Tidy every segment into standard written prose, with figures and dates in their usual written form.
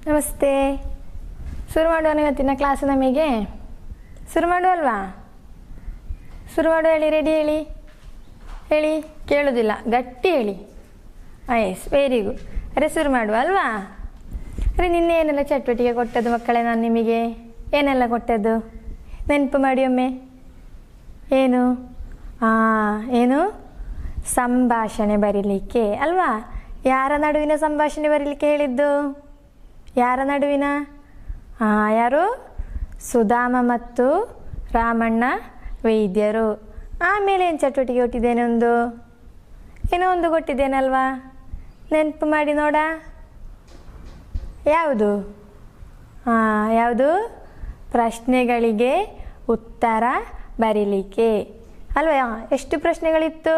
ನಮಸ್ತೆ. ಶುರು ಮಾಡುವ ಇವತ್ತಿನ ಕ್ಲಾಸ್. ನಮಗೆ ಶುರು ಮಾಡುವ ಅಲ್ವಾ? ಶುರು ಮಾಡುವ. ಹೇಳಿ, ರೆಡಿ ಹೇಳಿ. ಹೇಳಿ, ಕೇಳೋದಿಲ್ಲ, ಗಟ್ಟಿ ಹೇಳಿ. Yes, very good. ಅರೆ ಶುರು ಮಾಡುವ ಅಲ್ವಾ? ಅರೆ ನಿನ್ನೆ ಏನೆಲ್ಲ ಚಟುವಟಿಕೆ ಕೊಟ್ಟದ್ದು ಮಕ್ಕಳೇ? ನಾನು ನಿಮಗೆ ಏನೆಲ್ಲ ಕೊಟ್ಟದ್ದು ನೆನಪು ಮಾಡಿ ಒಮ್ಮೆ. ಏನು? ಏನು? ಸಂಭಾಷಣೆ ಬರೀಲಿಕ್ಕೆ ಅಲ್ವಾ? ಯಾರ ನಡುವಿನ ಸಂಭಾಷಣೆ ಬರೀಲಿಕ್ಕೆ ಹೇಳಿದ್ದು? ಯಾರ ನಡುವಿನ? ಯಾರು? ಸುಧಾಮ ಮತ್ತು ರಾಮಣ್ಣ ವೈದ್ಯರು. ಆಮೇಲೆ ಏನು ಚಟುವಟಿಕೆ ಕೊಟ್ಟಿದ್ದೇನೆ? ಏನೋ ಒಂದು ಕೊಟ್ಟಿದ್ದೇನಲ್ವಾ? ನೆನಪು ಮಾಡಿ ನೋಡ. ಯಾವುದು? ಯಾವುದು? ಪ್ರಶ್ನೆಗಳಿಗೆ ಉತ್ತರ ಬರೀಲಿಕ್ಕೆ ಅಲ್ವಾ? ಎಷ್ಟು ಪ್ರಶ್ನೆಗಳಿತ್ತು?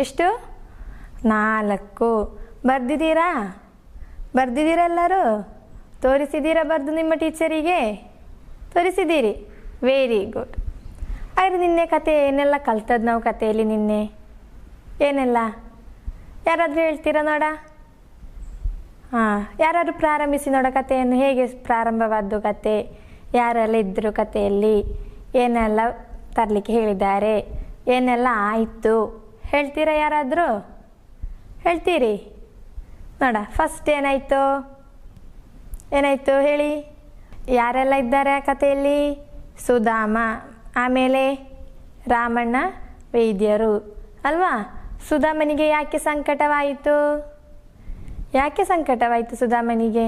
ಎಷ್ಟು? 4. ಬರ್ದಿದ್ದೀರಾ ಎಲ್ಲರೂ? ತೋರಿಸಿದ್ದೀರಾ ಬರೆದು ನಿಮ್ಮ ಟೀಚರಿಗೆ? ತೋರಿಸಿದ್ದೀರಿ, ವೆರಿ ಗುಡ್. ಹಾಗಾದರೆ ನಿನ್ನೆ ಕತೆ ಏನೆಲ್ಲ ಕಲ್ತದ್ದು ನಾವು ಕಥೆಯಲ್ಲಿ? ನಿನ್ನೆ ಏನೆಲ್ಲ ಯಾರಾದರೂ ಹೇಳ್ತೀರಾ ನೋಡ? ಯಾರಾದರೂ ಪ್ರಾರಂಭಿಸಿ ನೋಡ ಕಥೆಯನ್ನು. ಹೇಗೆ ಪ್ರಾರಂಭವಾದ್ದು ಕತೆ? ಯಾರೆಲ್ಲ ಇದ್ದರು ಕಥೆಯಲ್ಲಿ? ಏನೆಲ್ಲ ತರಲಿಕ್ಕೆ ಹೇಳಿದ್ದಾರೆ? ಏನೆಲ್ಲ ಆಯಿತು? ಹೇಳ್ತೀರಾ ಯಾರಾದರೂ? ಹೇಳ್ತೀರಿ ನೋಡ. ಫಸ್ಟ್ ಏನಾಯಿತು ಹೇಳಿ. ಯಾರೆಲ್ಲ ಇದ್ದಾರೆ ಆ ಕಥೆಯಲ್ಲಿ? ಸುಧಾಮ, ಆಮೇಲೆ ರಾಮಣ್ಣ ವೈದ್ಯರು ಅಲ್ವಾ? ಸುಧಾಮನಿಗೆ ಯಾಕೆ ಸಂಕಟವಾಯಿತು? ಸುಧಾಮನಿಗೆ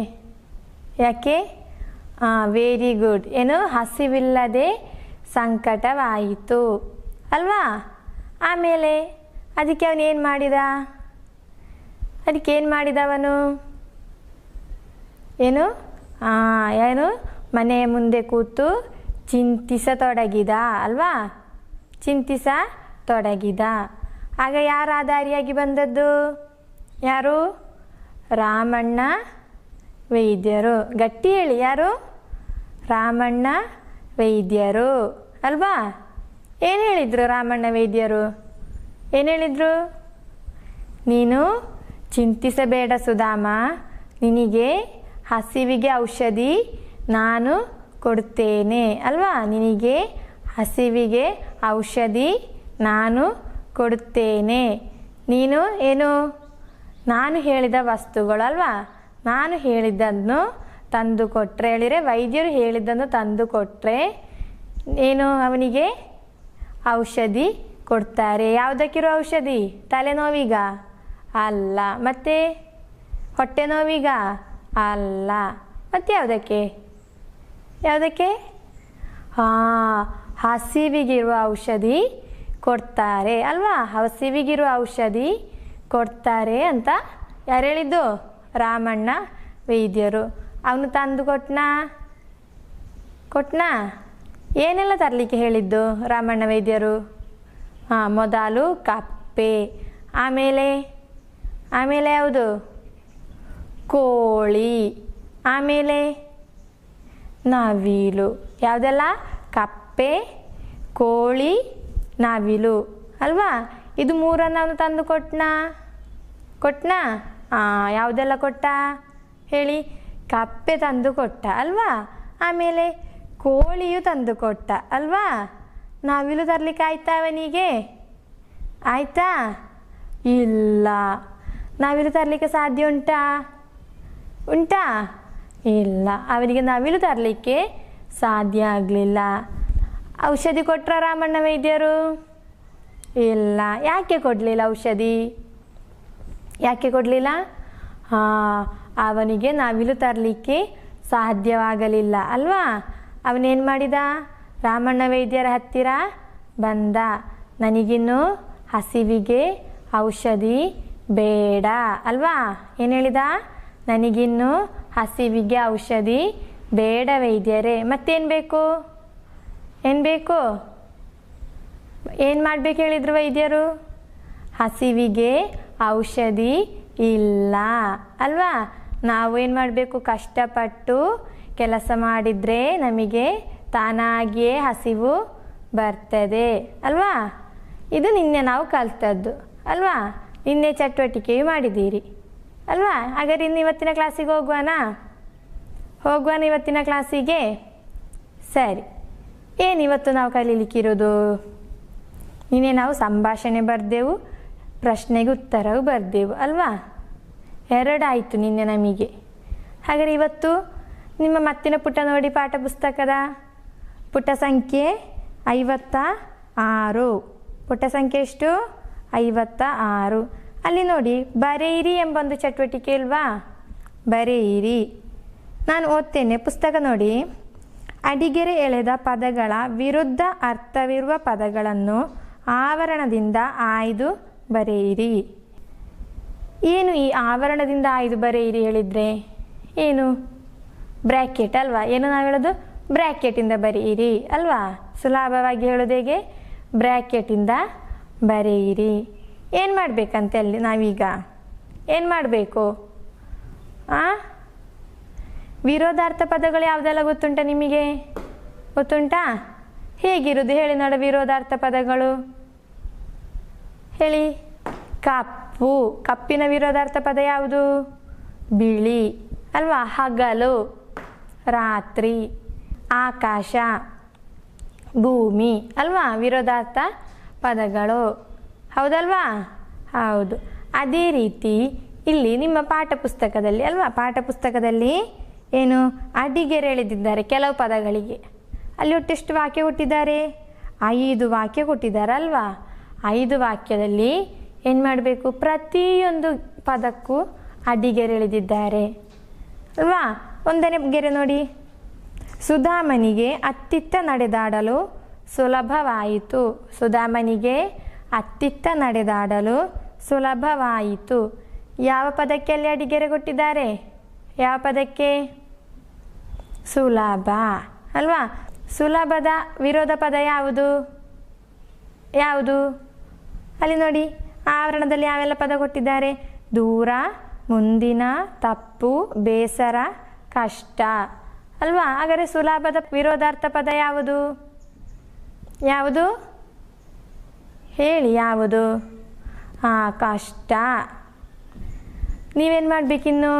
ಯಾಕೆ? Very good. ಏನು? ಹಸಿವಿಲ್ಲದೆ ಸಂಕಟವಾಯಿತು ಅಲ್ವಾ? ಆಮೇಲೆ ಅದಕ್ಕೆ ಅವನು ಏನು ಮಾಡಿದ? ಅವನು ಏನು ಮನೆಯ ಮುಂದೆ ಕೂತು ಚಿಂತಿಸತೊಡಗಿದ ಅಲ್ವಾ? ಆಗ ಯಾರು ಆಧಾರಿಯಾಗಿ ಬಂದದ್ದು? ಯಾರು? ರಾಮಣ್ಣ ವೈದ್ಯರು. ಗಟ್ಟಿ ಹೇಳಿ. ಯಾರು? ರಾಮಣ್ಣ ವೈದ್ಯರು ಅಲ್ವಾ? ಏನು ಹೇಳಿದರು ರಾಮಣ್ಣ ವೈದ್ಯರು? ಏನು ಹೇಳಿದರು? ನೀನು ಚಿಂತಿಸಬೇಡ ಸುಧಾಮ, ನಿನಗೆ ಹಸಿವಿಗೆ ಔಷಧಿ ನಾನು ಕೊಡುತ್ತೇನೆ ಅಲ್ವಾ? ನಿನಗೆ ಹಸಿವಿಗೆ ಔಷಧಿ ನಾನು ಕೊಡುತ್ತೇನೆ. ನೀನು ಏನು? ನಾನು ಹೇಳಿದ ವಸ್ತುಗಳು ಅಲ್ವಾ? ನಾನು ಹೇಳಿದ್ದನ್ನು ತಂದು ಕೊಟ್ಟರೆ, ಹೇಳಿದರೆ ವೈದ್ಯರು ಹೇಳಿದ್ದನ್ನು ತಂದು ಕೊಟ್ಟರೆ ಏನು ಅವನಿಗೆ ಔಷಧಿ ಕೊಡ್ತಾರೆ. ಯಾವುದಕ್ಕಿರೋ ಔಷಧಿ? ತಲೆನೋವಿಗ ಅಲ್ಲ. ಮತ್ತೆ ಹೊಟ್ಟೆ ನೋವಿಗ ಅಲ್ಲ. ಮತ್ತೆ ಯಾವುದಕ್ಕೆ? ಹಸಿವಿಗಿರುವ ಔಷಧಿ ಕೊಡ್ತಾರೆ ಅಲ್ವಾ? ಹಸಿವಿಗಿರುವ ಔಷಧಿ ಕೊಡ್ತಾರೆ ಅಂತ ಯಾರು ಹೇಳಿದ್ದು? ರಾಮಣ್ಣ ವೈದ್ಯರು. ಅವನು ತಂದು ಕೊಟ್ನಾ? ಏನೆಲ್ಲ ತರಲಿಕ್ಕೆ ಹೇಳಿದ್ದು ರಾಮಣ್ಣ ವೈದ್ಯರು? ಮೊದಲು ಕಪ್ಪೆ, ಆಮೇಲೆ ಯಾವುದು? ಕೋಳಿ, ಆಮೇಲೆ ನವಿಲು. ಯಾವುದೆಲ್ಲ? ಕಪ್ಪೆ, ಕೋಳಿ, ನವಿಲು ಅಲ್ವಾ? ಇದು ಮೂರನ್ನು ಅವನು ತಂದು ಕೊಟ್ನಾ? ಯಾವುದೆಲ್ಲ ಕೊಟ್ಟ ಹೇಳಿ? ಕಪ್ಪೆ ತಂದು ಕೊಟ್ಟ ಅಲ್ವಾ? ಆಮೇಲೆ ಕೋಳಿಯು ತಂದು ಕೊಟ್ಟ ಅಲ್ವಾ? ನವಿಲು ತರಲಿಕ್ಕೆ ಆಯ್ತಾ ಅವನಿಗೆ? ಆಯ್ತಾ? ಇಲ್ಲ. ನವಿಲು ತರಲಿಕ್ಕೆ ಸಾಧ್ಯ ಉಂಟಾ? ಉಂಟಾ? ಇಲ್ಲ, ಅವರಿಗೆ ನವಿಲು ತರಲಿಕ್ಕೆ ಸಾಧ್ಯ ಆಗಲಿಲ್ಲ. ಔಷಧಿ ಕೊಟ್ರ ರಾಮಣ್ಣ ವೈದ್ಯರು? ಇಲ್ಲ. ಯಾಕೆ ಕೊಡಲಿಲ್ಲ ಔಷಧಿ? ಯಾಕೆ ಕೊಡಲಿಲ್ಲ? ಅವನಿಗೆ ನವಿಲು ತರಲಿಕ್ಕೆ ಸಾಧ್ಯವಾಗಲಿಲ್ಲ ಅಲ್ವಾ? ಅವನೇನು ಮಾಡಿದ? ರಾಮಣ್ಣ ವೈದ್ಯರ ಹತ್ತಿರ ಬಂದ. ನನಗಿನ್ನು ಹಸಿವಿಗೆ ಔಷಧಿ ಬೇಡ ಅಲ್ವಾ? ಏನು ಹೇಳಿದ? ನನಗಿನ್ನು ಹಸಿವಿಗೆ ಔಷಧಿ ಬೇಡ ವೈದ್ಯರೇ. ಮತ್ತೇನು ಬೇಕು? ಏನು ಬೇಕು? ಏನು ಮಾಡಬೇಕು ಹೇಳಿದ್ರು ವೈದ್ಯರು? ಹಸಿವಿಗೆ ಔಷಧಿ ಇಲ್ಲ ಅಲ್ವಾ? ನಾವು ಏನು ಮಾಡಬೇಕು? ಕಷ್ಟಪಟ್ಟು ಕೆಲಸ ಮಾಡಿದರೆ ನಮಗೆ ತಾನಾಗಿಯೇ ಹಸಿವು ಬರ್ತದೆ ಅಲ್ವಾ? ಇದು ನಿನ್ನೆ ನಾವು ಕಲಿತದ್ದು ಅಲ್ವಾ? ನಿನ್ನೆ ಚಟುವಟಿಕೆಯು ಮಾಡಿದ್ದೀರಿ ಅಲ್ವಾ? ಹಾಗಾದ್ರೆ ಇನ್ನು ಇವತ್ತಿನ ಕ್ಲಾಸಿಗೆ ಹೋಗುವಾನಾ? ಇವತ್ತಿನ ಕ್ಲಾಸಿಗೆ? ಸರಿ. ಏನು ಇವತ್ತು ನಾವು ಕಲೀಲಿಕ್ಕಿರೋದು? ನಿನ್ನೆ ನಾವು ಸಂಭಾಷಣೆ ಬರೆದೆವು, ಪ್ರಶ್ನೆಗೆ ಉತ್ತರವು ಬರೆದೆವು ಅಲ್ವಾ? 2 ಆಯಿತು ನಿನ್ನೆ ನಮಗೆ. ಹಾಗಾದರೆ ಇವತ್ತು ನಿಮ್ಮ ಮತ್ತಿನ ಪುಟ ನೋಡಿ, ಪಾಠ ಪುಸ್ತಕದ ಪುಟ ಸಂಖ್ಯೆ 56. ಪುಟ ಸಂಖ್ಯೆ ಎಷ್ಟು? 56. ಅಲ್ಲಿ ನೋಡಿ, ಬರೆಯಿರಿ ಎಂಬೊಂದು ಚಟುವಟಿಕೆ ಇಲ್ವಾ? ಬರೆಯಿರಿ. ನಾನು ಓದ್ತೇನೆ, ಪುಸ್ತಕ ನೋಡಿ. ಅಡಿಗೆರೆ ಎಳೆದ ಪದಗಳ ವಿರುದ್ಧ ಅರ್ಥವಿರುವ ಪದಗಳನ್ನು ಆವರಣದಿಂದ ಆಯ್ದು ಬರೆಯಿರಿ. ಏನು ಈ ಆವರಣದಿಂದ ಆಯ್ದು ಬರೆಯಿರಿ ಹೇಳಿದರೆ? ಏನು? ಬ್ರ್ಯಾಕೆಟ್ ಅಲ್ವಾ? ಏನು ನಾವು ಹೇಳೋದು? ಬ್ರ್ಯಾಕೆಟಿಂದ ಬರೆಯಿರಿ ಅಲ್ವಾ? ಸುಲಭವಾಗಿ ಹೇಳೋದು ಹೇಗೆ? ಬ್ರ್ಯಾಕೆಟಿಂದ ಬರೆಯಿರಿ. ಏನು ಮಾಡಬೇಕಂತೆ ಅಲ್ಲಿ ನಾವೀಗ? ಏನು ಮಾಡಬೇಕು? ವಿರೋಧಾರ್ಥ ಪದಗಳು ಯಾವುದೆಲ್ಲ ಗೊತ್ತುಂಟಾ ನಿಮಗೆ? ಗೊತ್ತುಂಟಾ? ಹೇಗಿರೋದು ಹೇಳಿ ನೋಡ ವಿರೋಧಾರ್ಥ ಪದಗಳು. ಹೇಳಿ. ಕಪ್ಪು. ಕಪ್ಪಿನ ವಿರೋಧಾರ್ಥ ಪದ ಯಾವುದು? ಬಿಳಿ ಅಲ್ವಾ? ಹಗಲು, ರಾತ್ರಿ, ಆಕಾಶ, ಭೂಮಿ ಅಲ್ವಾ? ವಿರೋಧಾರ್ಥ ಪದಗಳು ಹೌದಲ್ವಾ? ಹೌದು. ಅದೇ ರೀತಿ ಇಲ್ಲಿ ನಿಮ್ಮ ಪಾಠ ಪುಸ್ತಕದಲ್ಲಿ ಅಲ್ವಾ? ಪಾಠ ಪುಸ್ತಕದಲ್ಲಿ ಏನು ಅಡಿಗೆರೆ ಎಳೆದಿದ್ದಾರೆ ಕೆಲವು ಪದಗಳಿಗೆ. ಅಲ್ಲಿ ಒಟ್ಟೆಷ್ಟು ವಾಕ್ಯ ಕೊಟ್ಟಿದ್ದಾರೆ? 5 ವಾಕ್ಯ ಕೊಟ್ಟಿದ್ದಾರೆ ಅಲ್ವಾ? 5 ವಾಕ್ಯದಲ್ಲಿ ಏನು ಮಾಡಬೇಕು? ಪ್ರತಿಯೊಂದು ಪದಕ್ಕೂ ಅಡಿಗೆರೆ ಎಳೆದಿದ್ದಾರೆ ಅಲ್ವಾ? 1ನೇ ಗೆರೆ ನೋಡಿ. ಸುಧಾಮನಿಗೆ ಅತ್ತಿತ್ತ ನಡೆದಾಡಲು ಸುಲಭವಾಯಿತು. ಸುಧಾಮನಿಗೆ ಅತ್ತಿತ್ತ ನಡೆದಾಡಲು ಸುಲಭವಾಯಿತು. ಯಾವ ಪದಕ್ಕೆ ಅಲ್ಲಿ ಅಡಿಗೆರೆ ಕೊಟ್ಟಿದ್ದಾರೆ? ಯಾವ ಪದಕ್ಕೆ? ಸುಲಭ ಅಲ್ವಾ? ಸುಲಭದ ವಿರೋಧ ಪದ ಯಾವುದು? ಯಾವುದು? ಅಲ್ಲಿ ನೋಡಿ, ಆವರಣದಲ್ಲಿ ಯಾವೆಲ್ಲ ಪದ ಕೊಟ್ಟಿದ್ದಾರೆ? ದೂರ, ಮುಂದಿನ, ತಪ್ಪು, ಬೇಸರ, ಕಷ್ಟ ಅಲ್ವಾ? ಹಾಗಾದರೆ ಸುಲಭದ ವಿರೋಧಾರ್ಥ ಪದ ಯಾವುದು? ಯಾವುದು ಹೇಳಿ? ಯಾವುದು? ಕಷ್ಟ. ನೀವೇನು ಮಾಡಬೇಕಿನ್ನು?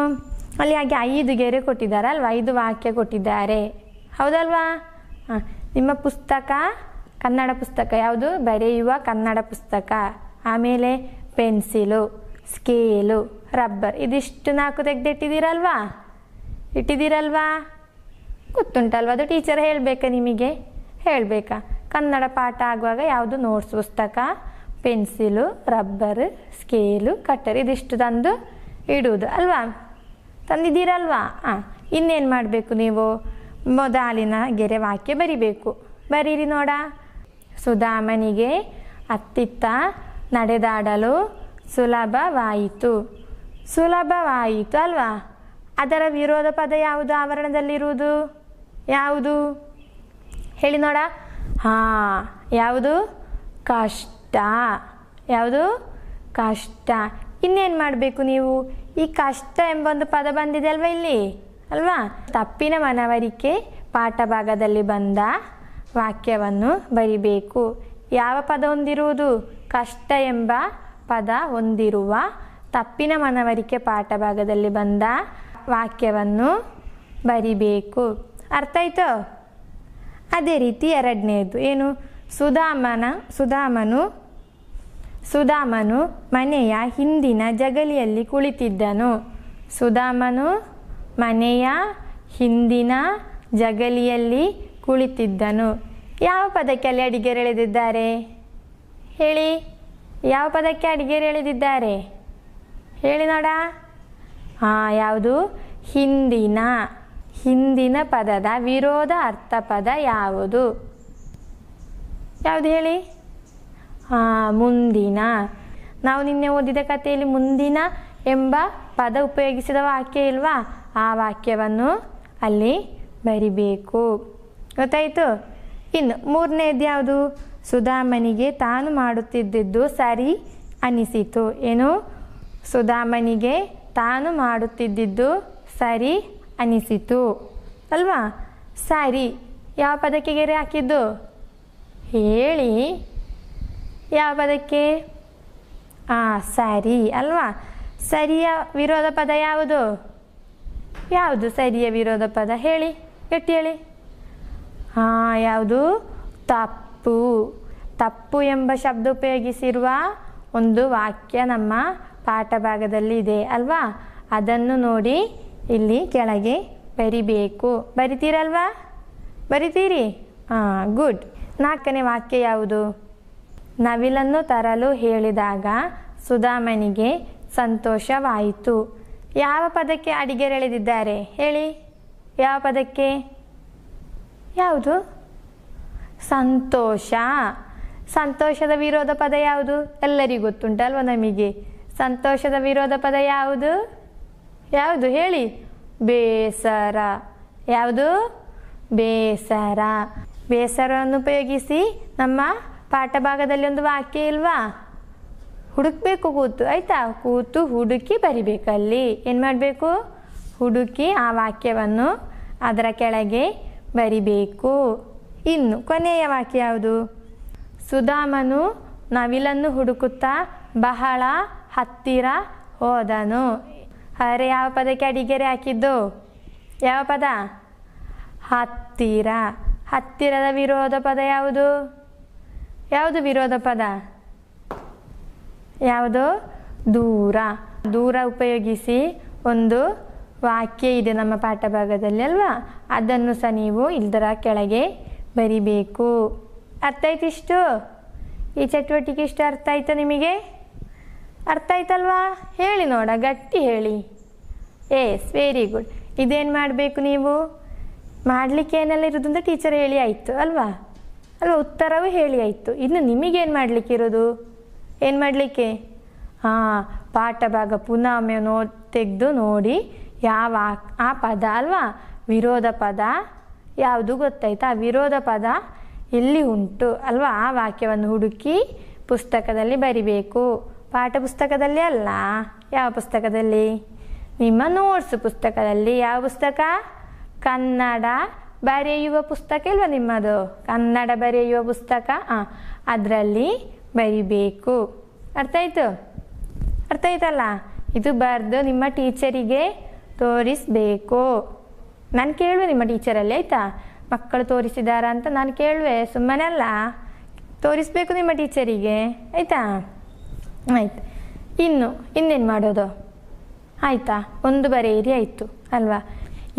ಅಲ್ಲಿ ಹಾಗೆ 5 ಗೆರೆ ಕೊಟ್ಟಿದ್ದಾರೆ ಅಲ್ವಾ? 5 ವಾಕ್ಯ ಕೊಟ್ಟಿದ್ದಾರೆ ಹೌದಲ್ವಾ? ನಿಮ್ಮ ಪುಸ್ತಕ ಕನ್ನಡ ಪುಸ್ತಕ ಯಾವುದು? ಬರೆಯುವ ಕನ್ನಡ ಪುಸ್ತಕ. ಆಮೇಲೆ ಪೆನ್ಸಿಲು, ಸ್ಕೇಲು, ರಬ್ಬರ್, ಇದಿಷ್ಟು 4 ತೆಗೆದಿಟ್ಟಿದ್ದೀರಲ್ವಾ? ಇಟ್ಟಿದ್ದೀರಲ್ವಾ? ಗೊತ್ತುಂಟಲ್ವಾ? ಅದು ಟೀಚರ್ ಹೇಳಬೇಕಾ ನಿಮಗೆ? ಹೇಳಬೇಕಾ? ಕನ್ನಡ ಪಾಠ ಆಗುವಾಗ ಯಾವುದು? ನೋಟ್ಸ್ ಪುಸ್ತಕ, ಪೆನ್ಸಿಲು, ರಬ್ಬರ್, ಸ್ಕೇಲು, ಕಟ್ಟರ್, ಇದಿಷ್ಟು ತಂದು ಇಡುವುದು ಅಲ್ವಾ? ತಂದಿದ್ದೀರಲ್ವಾ? ಇನ್ನೇನು ಮಾಡಬೇಕು ನೀವು? ಮೊದಲಿನ ಗೆರೆ ವಾಕ್ಯ ಬರಿಬೇಕು. ಬರೀರಿ ನೋಡ. ಸುಧಾಮನಿಗೆ ಅತ್ತಿತ್ತ ನಡೆದಾಡಲು ಸುಲಭವಾಯಿತು. ಸುಲಭವಾಯಿತು ಅಲ್ವಾ? ಅದರ ವಿರೋಧ ಪದ ಯಾವುದು ಆವರಣದಲ್ಲಿರುವುದು? ಯಾವುದು ಹೇಳಿ ನೋಡ? ಯಾವುದು? ಕಷ್ಟ. ಯಾವುದು? ಕಷ್ಟ. ಇನ್ನೇನು ಮಾಡಬೇಕು ನೀವು? ಈ ಕಷ್ಟ ಎಂಬೊಂದು ಪದ ಬಂದಿದೆ ಅಲ್ವಾ ಇಲ್ಲಿ ಅಲ್ವಾ? ತಪ್ಪಿನ ಮನವರಿಕೆ ಪಾಠ ಭಾಗದಲ್ಲಿ ಬಂದ ವಾಕ್ಯವನ್ನು ಬರಿಬೇಕು. ಯಾವ ಪದ ಹೊಂದಿರುವುದು? ಕಷ್ಟ ಎಂಬ ಪದ ಹೊಂದಿರುವ ತಪ್ಪಿನ ಮನವರಿಕೆ ಪಾಠ ಭಾಗದಲ್ಲಿ ಬಂದ ವಾಕ್ಯವನ್ನು ಬರಿಬೇಕು. ಅರ್ಥ ಆಯ್ತು? ಅದೇ ರೀತಿ 2ನೇದು ಏನು? ಸುಧಾಮನು ಸುಧಾಮನು ಮನೆಯ ಹಿಂದಿನ ಜಗಲಿಯಲ್ಲಿ ಕುಳಿತಿದ್ದನು. ಸುಧಾಮನು ಮನೆಯ ಹಿಂದಿನ ಜಗಲಿಯಲ್ಲಿ ಕುಳಿತಿದ್ದನು. ಯಾವ ಪದಕ್ಕೆ ಅಲ್ಲಿ ಅಡಿಗೆರೆ ಎಳೆದಿದ್ದಾರೆ ಹೇಳಿ? ಯಾವ ಪದಕ್ಕೆ ಅಡಿಗೆರೆ ಎಳೆದಿದ್ದಾರೆ ಹೇಳಿ ನೋಡ? ಯಾವುದು? ಹಿಂದಿನ. ಹಿಂದಿನ ಪದದ ವಿರೋಧ ಅರ್ಥ ಪದ ಯಾವುದು? ಯಾವುದು ಹೇಳಿ? ಮುಂದಿನ. ನಾವು ನಿನ್ನೆ ಓದಿದ ಕಥೆಯಲ್ಲಿ ಮುಂದಿನ ಎಂಬ ಪದ ಉಪಯೋಗಿಸಿದ ವಾಕ್ಯ ಇಲ್ವಾ? ಆ ವಾಕ್ಯವನ್ನು ಅಲ್ಲಿ ಬರಿಬೇಕು. ಗೊತ್ತಾಯಿತು? ಇನ್ನು ಮೂರನೇದು ಯಾವುದು? ಸುಧಾಮನಿಗೆ ತಾನು ಮಾಡುತ್ತಿದ್ದುದು ಸರಿ ಅನಿಸಿತು. ಏನು? ಸುಧಾಮನಿಗೆ ತಾನು ಮಾಡುತ್ತಿದ್ದುದು ಸರಿ ಅನಿಸಿತು ಅಲ್ವಾ? ಸರಿ ಯಾವ ಪದಕ್ಕೆ ಗೆರೆ ಹಾಕಿದ್ದು ಹೇಳಿ? ಯಾವ ಪದಕ್ಕೆ? ಸರಿ ಅಲ್ವಾ? ಸರಿಯ ವಿರೋಧ ಪದ ಯಾವುದು? ಯಾವುದು ಸರಿಯ ವಿರೋಧ ಪದ ಹೇಳಿ? ಗಟ್ಟಿ ಹೇಳಿ. ಯಾವುದು? ತಪ್ಪು. ತಪ್ಪು ಎಂಬ ಶಬ್ದ ಉಪಯೋಗಿಸಿರುವ ಒಂದು ವಾಕ್ಯ ನಮ್ಮ ಪಾಠ ಭಾಗದಲ್ಲಿ ಇದೆ ಅಲ್ವಾ? ಅದನ್ನು ನೋಡಿ ಇಲ್ಲಿ ಕೆಳಗೆ ಬರಿಬೇಕು. ಬರಿತೀರಲ್ವಾ? ಬರಿತೀರಿ? ಗುಡ್. 4ನೇ ವಾಕ್ಯ ಯಾವುದು? ನವಿಲನ್ನು ತರಲು ಹೇಳಿದಾಗ ಸುಧಾಮನಿಗೆ ಸಂತೋಷವಾಯಿತು. ಯಾವ ಪದಕ್ಕೆ ಅಡಿಗೆರೆ ಎಳೆದಿದ್ದಾರೆ ಹೇಳಿ? ಯಾವ ಪದಕ್ಕೆ? ಯಾವುದು? ಸಂತೋಷ. ಸಂತೋಷದ ವಿರೋಧ ಪದ ಯಾವುದು? ಎಲ್ಲರಿಗೂ ಗೊತ್ತುಂಟಲ್ವ ನಮಗೆ. ಸಂತೋಷದ ವಿರೋಧ ಪದ ಯಾವುದು? ಯಾವುದು ಹೇಳಿ? ಬೇಸರ. ಯಾವುದು? ಬೇಸರ. ಬೇಸರವನ್ನು ಉಪಯೋಗಿಸಿ ನಮ್ಮ ಪಾಠ ಭಾಗದಲ್ಲಿ ಒಂದು ವಾಕ್ಯ ಇಲ್ವಾ? ಹುಡುಕಬೇಕು ಕೂತು, ಆಯಿತಾ? ಕೂತು ಹುಡುಕಿ ಬರಿಬೇಕಲ್ಲಿ. ಏನು ಮಾಡಬೇಕು? ಹುಡುಕಿ ಆ ವಾಕ್ಯವನ್ನು ಅದರ ಕೆಳಗೆ ಬರಿಬೇಕು. ಇನ್ನು ಕೊನೆಯ ವಾಕ್ಯ ಯಾವುದು? ಸುಧಾಮನು ನವಿಲನ್ನು ಹುಡುಕುತ್ತಾ ಬಹಳ ಹತ್ತಿರ ಹೋದನು. ಅರೆ ಯಾವ ಪದಕ್ಕೆ ಅಡಿಗೆರೆ ಹಾಕಿದ್ದು? ಯಾವ ಪದ? ಹತ್ತಿರ. ಹತ್ತಿರದ ವಿರೋಧ ಪದ ಯಾವುದು? ಯಾವುದು ವಿರೋಧ ಪದ? ಯಾವುದು? ದೂರ. ದೂರ ಉಪಯೋಗಿಸಿ ಒಂದು ವಾಕ್ಯ ಇದೆ ನಮ್ಮ ಪಾಠ ಭಾಗದಲ್ಲಿ ಅಲ್ವಾ? ಅದನ್ನು ಸಹ ನೀವು ಇದರ ಕೆಳಗೆ ಬರಿಬೇಕು. ಅರ್ಥ ಆಯ್ತು ಇಷ್ಟು? ಈ ಚಟುವಟಿಕೆ ಇಷ್ಟು ಅರ್ಥ ಆಯ್ತಾ ನಿಮಗೆ? ಅರ್ಥ ಆಯ್ತಲ್ವಾ? ಹೇಳಿ ನೋಡ, ಗಟ್ಟಿ ಹೇಳಿ. Yes, very good. ಇದೇನು ಮಾಡಬೇಕು ನೀವು? ಮಾಡಲಿಕ್ಕೆ ಏನೆಲ್ಲ ಇರೋದು ಅಂತ ಟೀಚರ್ ಹೇಳಿ ಆಯಿತು ಅಲ್ವಾ? ಉತ್ತರವೂ ಹೇಳಿ ಆಯಿತು. ಇನ್ನು ನಿಮಗೇನು ಮಾಡಲಿಕ್ಕಿರೋದು? ಏನು ಮಾಡಲಿಕ್ಕೆ? ಪಾಠ ಭಾಗ ಪುನಃ ಒಮ್ಮೆ ತೆಗೆದು ನೋಡಿ ಯಾವ ಆ ಪದ ಅಲ್ವಾ? ವಿರೋಧ ಪದ ಯಾವುದು ಗೊತ್ತಾಯ್ತಾ? ಆ ವಿರೋಧ ಪದ ಎಲ್ಲಿ ಉಂಟು ಅಲ್ವಾ? ಆ ವಾಕ್ಯವನ್ನು ಹುಡುಕಿ ಪುಸ್ತಕದಲ್ಲಿ ಬರಿಬೇಕು. ಪಾಠ ಪುಸ್ತಕದಲ್ಲಿ ಅಲ್ಲ. ಯಾವ ಪುಸ್ತಕದಲ್ಲಿ? ನಿಮ್ಮ ನೋಟ್ಸ್ ಪುಸ್ತಕದಲ್ಲಿ. ಯಾವ ಪುಸ್ತಕ? ಕನ್ನಡ ಬರೆಯುವ ಪುಸ್ತಕ ಇಲ್ವಾ ನಿಮ್ಮದು? ಕನ್ನಡ ಬರೆಯುವ ಪುಸ್ತಕ. ಅದರಲ್ಲಿ ಬರಿಬೇಕು. ಅರ್ಥ ಆಯಿತು? ಅರ್ಥ ಆಯ್ತಲ್ಲ? ಇದು ಬರೆದು ನಿಮ್ಮ ಟೀಚರಿಗೆ ತೋರಿಸಬೇಕು. ನಾನು ಕೇಳುವೆ ನಿಮ್ಮ ಟೀಚರಲ್ಲಿ, ಆಯಿತಾ? ಮಕ್ಕಳು ತೋರಿಸಿದಾರ ಅಂತ ನಾನು ಕೇಳುವೆ, ಸುಮ್ಮನೆ ಅಲ್ಲ. ತೋರಿಸ್ಬೇಕು ನಿಮ್ಮ ಟೀಚರಿಗೆ, ಆಯಿತಾ? ಆಯ್ತು. ಇನ್ನೇನು ಮಾಡೋದು? ಆಯಿತಾ? ಒಂದು ಬರೆಯಿರಿ ಆಯಿತು ಅಲ್ವಾ?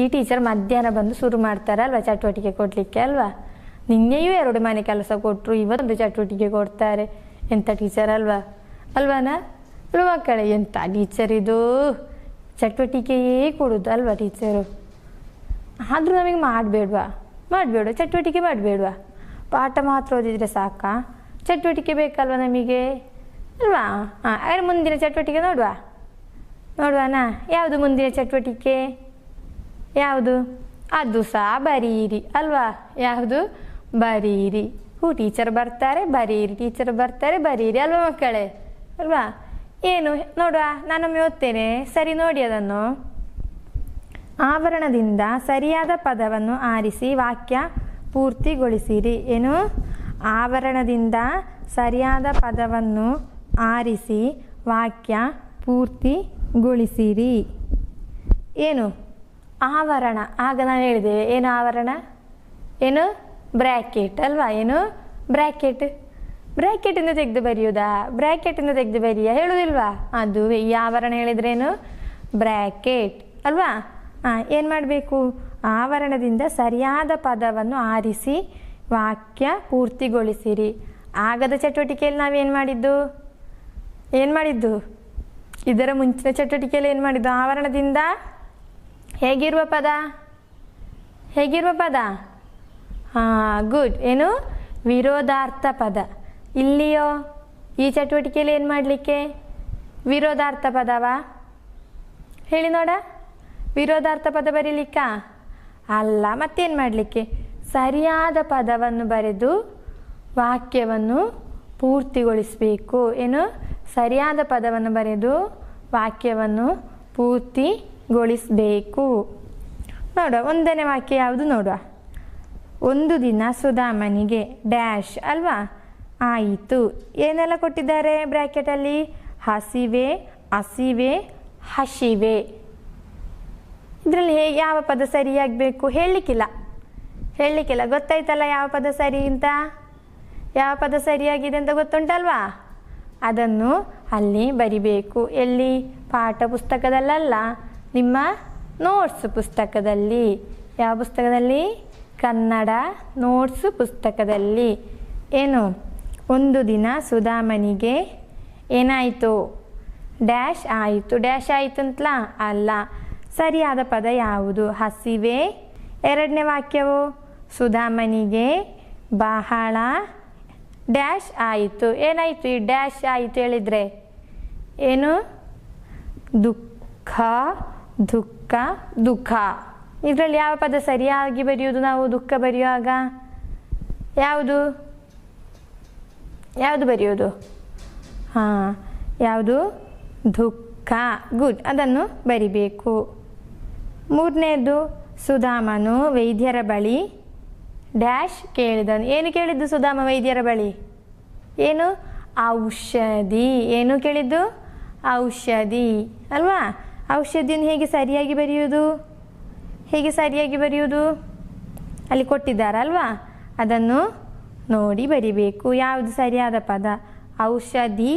ಈ ಟೀಚರ್ ಮಧ್ಯಾಹ್ನ ಬಂದು ಶುರು ಮಾಡ್ತಾರಲ್ವ ಚಟುವಟಿಕೆ ಕೊಡಲಿಕ್ಕೆ ಅಲ್ವಾ? ನಿನ್ನೆಯೂ 2 ಮನೆ ಕೆಲಸ ಕೊಟ್ಟರು, ಇವತ್ತೊಂದು ಚಟುವಟಿಕೆ ಕೊಡ್ತಾರೆ. ಎಂಥ ಟೀಚರ್ ಅಲ್ವಾ? ಅಲ್ವಾನಾ? ಅಲ್ವ ಮಕ್ಕಳೇ? ಎಂಥ ಟೀಚರ್ ಇದು? ಚಟುವಟಿಕೆಯೇ ಕೊಡೋದು ಅಲ್ವಾ ಟೀಚರು? ಆದರೂ ನಮಗೆ ಮಾಡಬೇಡ್ವಾ? ಚಟುವಟಿಕೆ ಮಾಡಬೇಡ್ವಾ? ಪಾಠ ಮಾತ್ರ ಓದಿದರೆ ಸಾಕಾ? ಚಟುವಟಿಕೆ ಬೇಕಲ್ವ ನಮಗೆ ಅಲ್ವಾ? ಮುಂದಿನ ಚಟುವಟಿಕೆ ನೋಡುವಾನಾ? ಯಾವುದು ಮುಂದಿನ ಚಟುವಟಿಕೆ? ಯಾವುದು? ಅದು ಸಹ ಬರೀರಿ ಅಲ್ವಾ? ಯಾವುದು? ಬರೀರಿ. ಟೀಚರ್ ಬರ್ತಾರೆ ಬರೀರಿ, ಟೀಚರ್ ಬರ್ತಾರೆ ಬರೀರಿ ಅಲ್ವಾ ಮಕ್ಕಳೇ? ಅಲ್ವಾ? ಏನು ನೋಡುವ, ನಾನೊಮ್ಮೆ ಓದ್ತೇನೆ, ಸರಿ ನೋಡಿ ಅದನ್ನು. ಆವರಣದಿಂದ ಸರಿಯಾದ ಪದವನ್ನು ಆರಿಸಿ ವಾಕ್ಯ ಪೂರ್ತಿಗೊಳಿಸಿರಿ. ಏನು? ಆವರಣದಿಂದ ಸರಿಯಾದ ಪದವನ್ನು ಆರಿಸಿ ವಾಕ್ಯ ಪೂರ್ತಿಗೊಳಿಸಿರಿ. ಏನು? ಆವರಣ. ಆಗ ನಾವು ಹೇಳಿದ್ದೇವೆ ಏನು ಆವರಣ? ಏನು? ಬ್ರ್ಯಾಕೆಟ್ ಅಲ್ವಾ? ಏನು? ಬ್ರ್ಯಾಕೆಟ್. ಬ್ರ್ಯಾಕೆಟಿಂದ ತೆಗೆದು ಬರೆಯೋದಾ? ಬ್ರ್ಯಾಕೆಟಿಂದ ತೆಗೆದು ಬರೆಯ ಹೇಳೋದಿಲ್ವಾ? ಅದುವೇ ಈ ಆವರಣ ಹೇಳಿದ್ರೇನು? ಬ್ರ್ಯಾಕೆಟ್ ಅಲ್ವಾ? ಏನು ಮಾಡಬೇಕು? ಆವರಣದಿಂದ ಸರಿಯಾದ ಪದವನ್ನು ಆರಿಸಿ ವಾಕ್ಯ ಪೂರ್ತಿಗೊಳಿಸಿರಿ. ಆಗದ ಚಟುವಟಿಕೆಯಲ್ಲಿ ನಾವೇನು ಮಾಡಿದ್ದು? ಇದರ ಮುಂಚಿನ ಚಟುವಟಿಕೆಯಲ್ಲಿ ಏನು ಮಾಡಿದ್ದು? ಆವರಣದಿಂದ ಹೇಗಿರುವ ಪದ? ಗುಡ್. ಏನು? ವಿರೋಧಾರ್ಥ ಪದ. ಇಲ್ಲಿಯೋ ಈ ಚಟುವಟಿಕೆಯಲ್ಲಿ ಏನು ಮಾಡಲಿಕ್ಕೆ? ವಿರೋಧಾರ್ಥ ಪದವಾ? ಹೇಳಿ ನೋಡ. ವಿರೋಧಾರ್ಥ ಪದ ಬರೀಲಿಕ್ಕ ಅಲ್ಲ, ಮತ್ತೇನು ಮಾಡಲಿಕ್ಕೆ? ಸರಿಯಾದ ಪದವನ್ನು ಬರೆದು ವಾಕ್ಯವನ್ನು ಪೂರ್ತಿಗೊಳಿಸಬೇಕು. ಏನು? ಸರಿಯಾದ ಪದವನ್ನು ಬರೆದು ವಾಕ್ಯವನ್ನು ಪೂರ್ತಿಗೊಳಿಸಬೇಕು. ನೋಡುವ, ಒಂದನೇ ವಾಕ್ಯ ಯಾವುದು ನೋಡುವ. ಒಂದು ದಿನ ಸುಧಾಮನಿಗೆ ಡ್ಯಾಶ್ ಅಲ್ವಾ ಆಯಿತು. ಏನೆಲ್ಲ ಕೊಟ್ಟಿದ್ದಾರೆ ಬ್ರ್ಯಾಕೆಟಲ್ಲಿ? ಹಸಿವೆ, ಹಸಿವೆ. ಇದರಲ್ಲಿ ಯಾವ ಪದ ಸರಿಯಾಗಬೇಕು? ಹೇಳಲಿಕ್ಕಿಲ್ಲ. ಗೊತ್ತಾಯ್ತಲ್ಲ ಯಾವ ಪದ ಸರಿ ಅಂತ? ಯಾವ ಪದ ಸರಿಯಾಗಿದೆ ಅಂತ ಗೊತ್ತುಂಟಲ್ವಾ? ಅದನ್ನು ಅಲ್ಲಿ ಬರಿಬೇಕು. ಎಲ್ಲಿ? ಪಾಠ ಪುಸ್ತಕದಲ್ಲ, ನಿಮ್ಮ ನೋಟ್ಸ್ ಪುಸ್ತಕದಲ್ಲಿ. ಯಾವ ಪುಸ್ತಕದಲ್ಲಿ? ಕನ್ನಡ ನೋಟ್ಸ್ ಪುಸ್ತಕದಲ್ಲಿ. ಏನು? ಒಂದು ದಿನ ಸುಧಾಮನಿಗೆ ಏನಾಯಿತು? ಡ್ಯಾಶ್ ಆಯಿತು. ಡ್ಯಾಶ್ ಆಯಿತು ಅಂತಲಾ? ಅಲ್ಲ. ಸರಿಯಾದ ಪದ ಯಾವುದು? ಹಸಿವೆ. ಎರಡನೇ ವಾಕ್ಯವು ಸುಧಾಮನಿಗೆ ಬಹಳ ಡ್ಯಾಶ್ ಆಯಿತು. ಏನಾಯಿತು? ಈ ಡ್ಯಾಶ್ ಆಯಿತು ಹೇಳಿದರೆ ಏನು? ದುಃಖ. ಇದರಲ್ಲಿ ಯಾವ ಪದ ಸರಿಯಾಗಿ ಬರೆಯುವುದು ನಾವು? ದುಃಖ ಬರೆಯುವಾಗ ಯಾವುದು ಬರೆಯೋದು? ಯಾವುದು? ದುಃಖ. ಗುಡ್. ಅದನ್ನು ಬರಿಬೇಕು. ಮೂರನೇದು ಸುಧಾಮನು ವೈದ್ಯರ ಬಳಿ ಡ್ಯಾಶ್ ಕೇಳಿದನು. ಏನು ಕೇಳಿದ್ದು ಸುಧಾಮ ವೈದ್ಯರ ಬಳಿ? ಏನು? ಔಷಧಿ. ಏನು ಕೇಳಿದ್ದು? ಔಷಧಿ ಅಲ್ವಾ? ಔಷಧಿಯನ್ನು ಹೇಗೆ ಸರಿಯಾಗಿ ಬರೆಯುವುದು? ಅಲ್ಲಿ ಕೊಟ್ಟಿದ್ದಾರಲ್ವಾ? ಅದನ್ನು ನೋಡಿ ಬರಿಬೇಕು. ಯಾವುದು ಸರಿಯಾದ ಪದ? ಔಷಧಿ.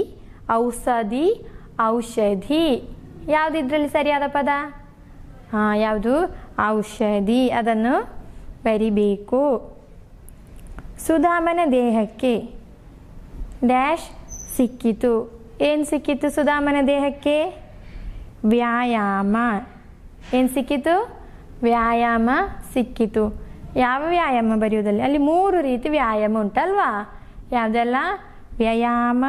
ಯಾವುದು ಇದರಲ್ಲಿ ಸರಿಯಾದ ಪದ? ಯಾವುದು? ಔಷಧಿ. ಅದನ್ನು ಬರಿಬೇಕು. ಸುಧಾಮನ ದೇಹಕ್ಕೆ ಡ್ಯಾಶ್ ಸಿಕ್ಕಿತು. ಏನು ಸಿಕ್ಕಿತು ಸುಧಾಮನ ದೇಹಕ್ಕೆ? ವ್ಯಾಯಾಮ. ಏನು ಸಿಕ್ಕಿತು? ವ್ಯಾಯಾಮ ಸಿಕ್ಕಿತು. ಯಾವ ವ್ಯಾಯಾಮ ಬರೆಯುವುದಲ್ಲಿ? ಅಲ್ಲಿ 3 ರೀತಿ ವ್ಯಾಯಾಮ ಉಂಟಲ್ವಾ? ಯಾವುದೆಲ್ಲ? ವ್ಯಾಯಾಮ.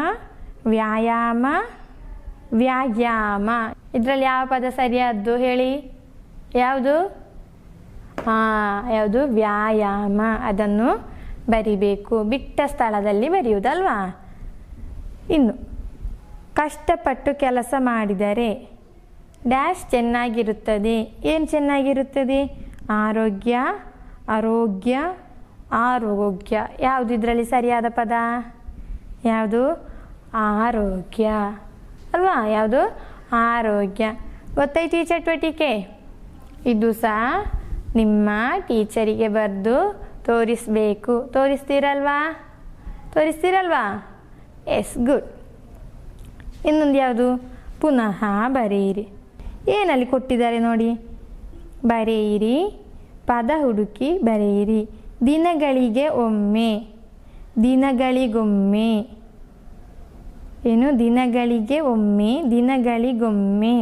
ಇದರಲ್ಲಿ ಯಾವ ಪದ ಸರಿಯಾದ್ದು ಹೇಳಿ? ಯಾವುದು? ಯಾವುದು? ವ್ಯಾಯಾಮ. ಅದನ್ನು ಬರಿಬೇಕು. ಬಿಟ್ಟ ಸ್ಥಳದಲ್ಲಿ ಬರೆಯುವುದಲ್ವಾ? ಇನ್ನು ಕಷ್ಟಪಟ್ಟು ಕೆಲಸ ಮಾಡಿದರೆ ಡ್ಯಾಶ್ ಚೆನ್ನಾಗಿರುತ್ತದೆ. ಏನು ಚೆನ್ನಾಗಿರುತ್ತದೆ? ಆರೋಗ್ಯ. ಯಾವುದು ಇದರಲ್ಲಿ ಸರಿಯಾದ ಪದ? ಯಾವುದು? ಆರೋಗ್ಯ ಅಲ್ವಾ? ಯಾವುದು? ಆರೋಗ್ಯ. ಗೊತ್ತಾಯ್ತು ಈ ಚಟುವಟಿಕೆ? ಇದು ಸಹ ನಿಮ್ಮ ಟೀಚರಿಗೆ ಬರೆದು ತೋರಿಸಬೇಕು. ತೋರಿಸ್ತೀರಲ್ವಾ? Yes, good. ಇನ್ನೊಂದು ಯಾವುದು? ಪುನಃ ಬರೆಯಿರಿ. ಏನಲ್ಲಿ ಕೊಟ್ಟಿದ್ದಾರೆ ನೋಡಿ. ಬರೆಯಿರಿ, ಪದ ಹುಡುಕಿ ಬರೆಯಿರಿ. ದಿನಗಳಿಗೊಮ್ಮೆ. ಏನು? ದಿನಗಳಿಗೊಮ್ಮೆ